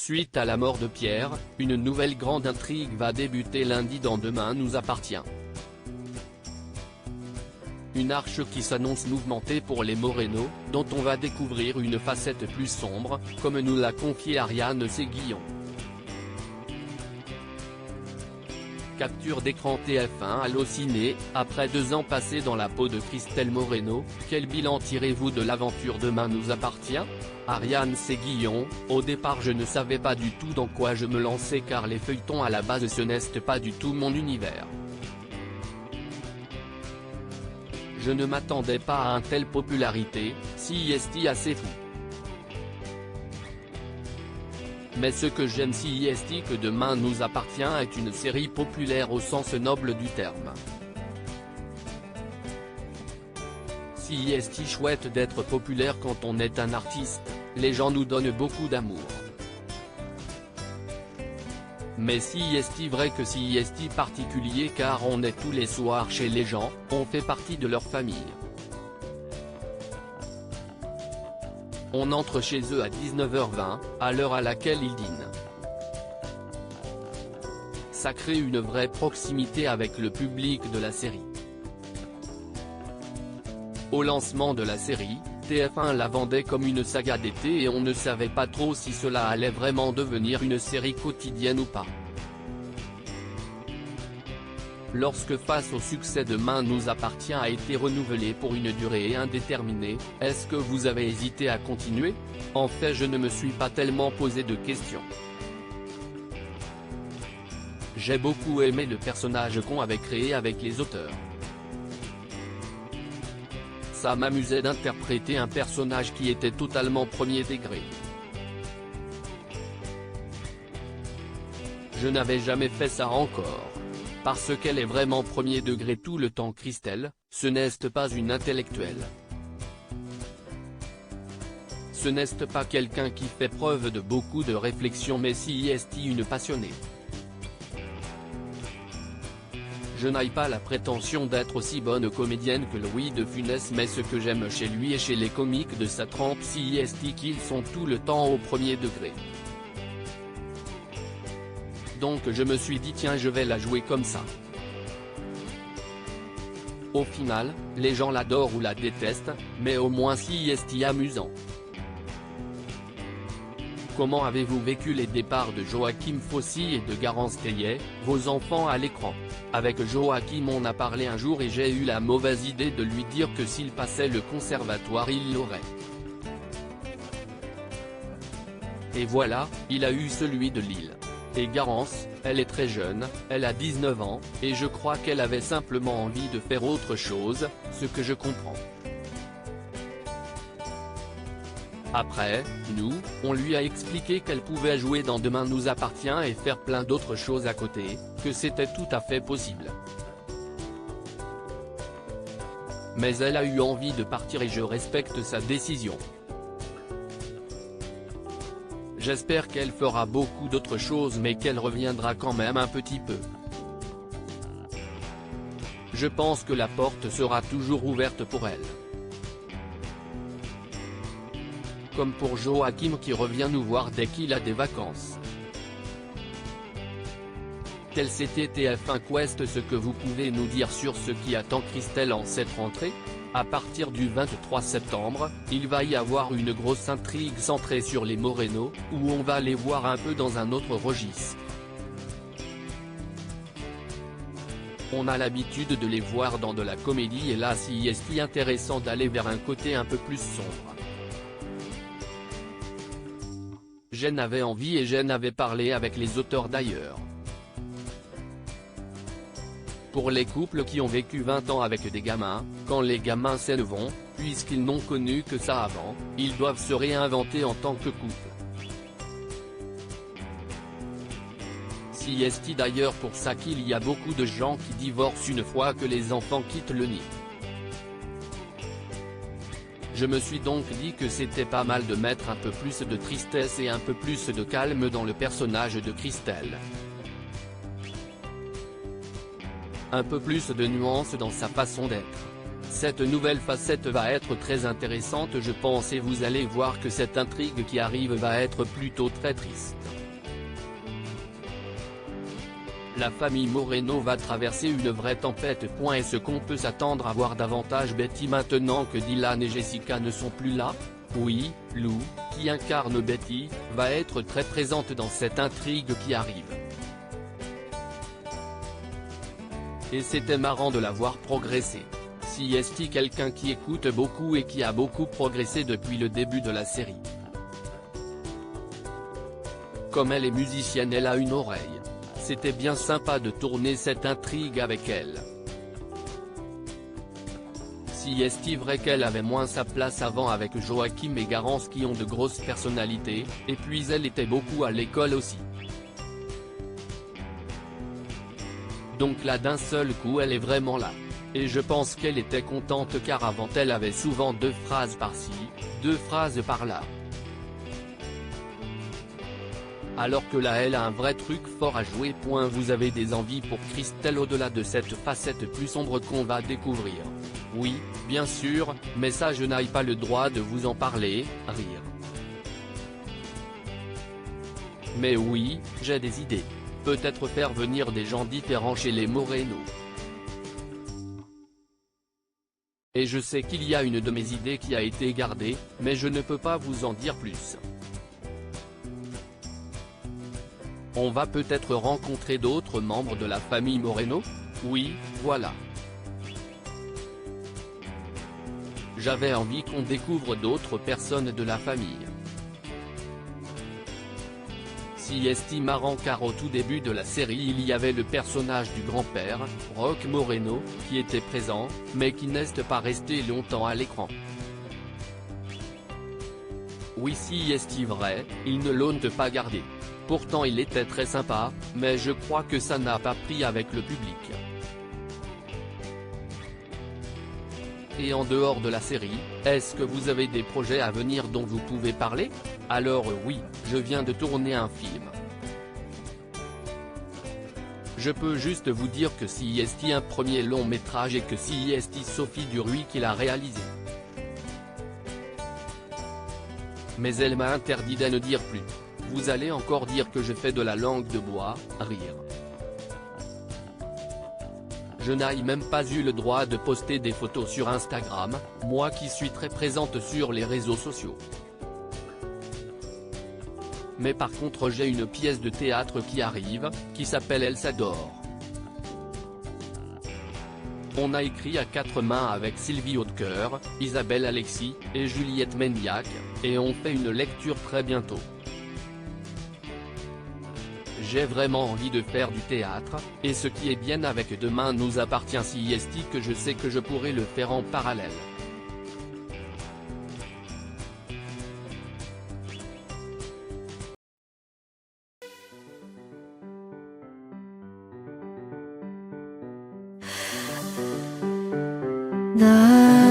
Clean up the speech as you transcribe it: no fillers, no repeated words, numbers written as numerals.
Suite à la mort de Pierre, une nouvelle grande intrigue va débuter lundi dans Demain nous appartient. Une arche qui s'annonce mouvementée pour les Moreno, dont on va découvrir une facette plus sombre, comme nous l'a confié Ariane Séguillon. Capture d'écran TF1 Allociné, après 2 ans passés dans la peau de Christelle Moreno, quel bilan tirez-vous de l'aventure Demain nous appartient? Ariane Séguillon, au départ je ne savais pas du tout dans quoi je me lançais car les feuilletons à la base ce n'est pas du tout mon univers. Je ne m'attendais pas à une telle popularité, si est assez fou. Mais ce que j'aime si est que Demain nous appartient est une série populaire au sens noble du terme. Si est chouette d'être populaire quand on est un artiste, les gens nous donnent beaucoup d'amour. Mais si est vrai que si est particulier car on est tous les soirs chez les gens, on fait partie de leur famille. On entre chez eux à 19h20, à l'heure à laquelle ils dînent. Ça crée une vraie proximité avec le public de la série. Au lancement de la série, TF1 la vendait comme une saga d'été et on ne savait pas trop si cela allait vraiment devenir une série quotidienne ou pas. Lorsque face au succès Demain nous appartient a été renouvelé pour une durée indéterminée, est-ce que vous avez hésité à continuer? En fait je ne me suis pas tellement posé de questions. J'ai beaucoup aimé le personnage qu'on avait créé avec les auteurs. Ça m'amusait d'interpréter un personnage qui était totalement premier degré. Je n'avais jamais fait ça encore. Parce qu'elle est vraiment premier degré tout le temps Christelle, ce n'est pas une intellectuelle. Ce n'est pas quelqu'un qui fait preuve de beaucoup de réflexion mais si est une passionnée. Je n'ai pas la prétention d'être aussi bonne comédienne que Louis de Funès mais ce que j'aime chez lui et chez les comiques de sa trempe si est qu'ils sont tout le temps au premier degré. Donc je me suis dit tiens je vais la jouer comme ça. Au final, les gens l'adorent ou la détestent, mais au moins si est amusant. Comment avez-vous vécu les départs de Joachim Fossy et de Garance Theillet, vos enfants à l'écran? Avec Joachim on a parlé un jour et j'ai eu la mauvaise idée de lui dire que s'il passait le conservatoire il l'aurait. Et voilà, il a eu celui de Lille. Et Garance, elle est très jeune, elle a 19 ans, et je crois qu'elle avait simplement envie de faire autre chose, ce que je comprends. Après, nous, on lui a expliqué qu'elle pouvait jouer dans Demain nous appartient et faire plein d'autres choses à côté, que c'était tout à fait possible. Mais elle a eu envie de partir et je respecte sa décision. J'espère qu'elle fera beaucoup d'autres choses mais qu'elle reviendra quand même un petit peu. Je pense que la porte sera toujours ouverte pour elle. Comme pour Joachim qui revient nous voir dès qu'il a des vacances. Tel c'était TF1 Quest. Ce que vous pouvez nous dire sur ce qui attend Christelle en cette rentrée? À partir du 23 septembre, il va y avoir une grosse intrigue centrée sur les Moreno, où on va les voir un peu dans un autre registre. On a l'habitude de les voir dans de la comédie et là si est intéressant d'aller vers un côté un peu plus sombre. J'en avais envie et j'en avais parlé avec les auteurs d'ailleurs. Pour les couples qui ont vécu 20 ans avec des gamins, quand les gamins s'élèveront, puisqu'ils n'ont connu que ça avant, ils doivent se réinventer en tant que couple. Si est d'ailleurs pour ça qu'il y a beaucoup de gens qui divorcent une fois que les enfants quittent le nid. Je me suis donc dit que c'était pas mal de mettre un peu plus de tristesse et un peu plus de calme dans le personnage de Christelle. Un peu plus de nuances dans sa façon d'être. Cette nouvelle facette va être très intéressante je pense et vous allez voir que cette intrigue qui arrive va être plutôt très triste. La famille Moreno va traverser une vraie tempête. Est-ce qu'on peut s'attendre à voir davantage Betty maintenant que Dylan et Jessica ne sont plus là? Oui, Lou, qui incarne Betty, va être très présente dans cette intrigue qui arrive. Et c'était marrant de la voir progresser. Si est quelqu'un qui écoute beaucoup et qui a beaucoup progressé depuis le début de la série. Comme elle est musicienne elle a une oreille. C'était bien sympa de tourner cette intrigue avec elle. Si est vrai qu'elle avait moins sa place avant avec Joachim et Garance qui ont de grosses personnalités, et puis elle était beaucoup à l'école aussi. Donc là d'un seul coup elle est vraiment là. Et je pense qu'elle était contente car avant elle avait souvent 2 phrases par-ci, 2 phrases par-là. Alors que là elle a un vrai truc fort à jouer. Vous avez des envies pour Christelle au-delà de cette facette plus sombre qu'on va découvrir? Oui, bien sûr, mais ça je n'ai pas le droit de vous en parler, rire. Mais oui, j'ai des idées. Peut-être faire venir des gens différents chez les Moreno. Et je sais qu'il y a une de mes idées qui a été gardée, mais je ne peux pas vous en dire plus. On va peut-être rencontrer d'autres membres de la famille Moreno? Oui, voilà. J'avais envie qu'on découvre d'autres personnes de la famille. Si est marrant car au tout début de la série il y avait le personnage du grand-père, Roque Moreno, qui était présent, mais qui n'est pas resté longtemps à l'écran. Oui si est vrai, il ne l'ont pas gardé. Pourtant il était très sympa, mais je crois que ça n'a pas pris avec le public. Et en dehors de la série, est-ce que vous avez des projets à venir dont vous pouvez parler? Alors oui, je viens de tourner un film. Je peux juste vous dire que si est un premier long métrage et que si est Sophie Duruy qui l'a réalisé. Mais elle m'a interdit de ne dire plus. Vous allez encore dire que je fais de la langue de bois, rire. Je n'ai même pas eu le droit de poster des photos sur Instagram, moi qui suis très présente sur les réseaux sociaux. Mais par contre j'ai une pièce de théâtre qui arrive, qui s'appelle Elsa d'Or. On a écrit à 4 mains avec Sylvie Hautecoeur, Isabelle Alexis, et Juliette Mendiac, et on fait une lecture très bientôt. J'ai vraiment envie de faire du théâtre, et ce qui est bien avec Demain nous appartient si est que je sais que je pourrais le faire en parallèle. 나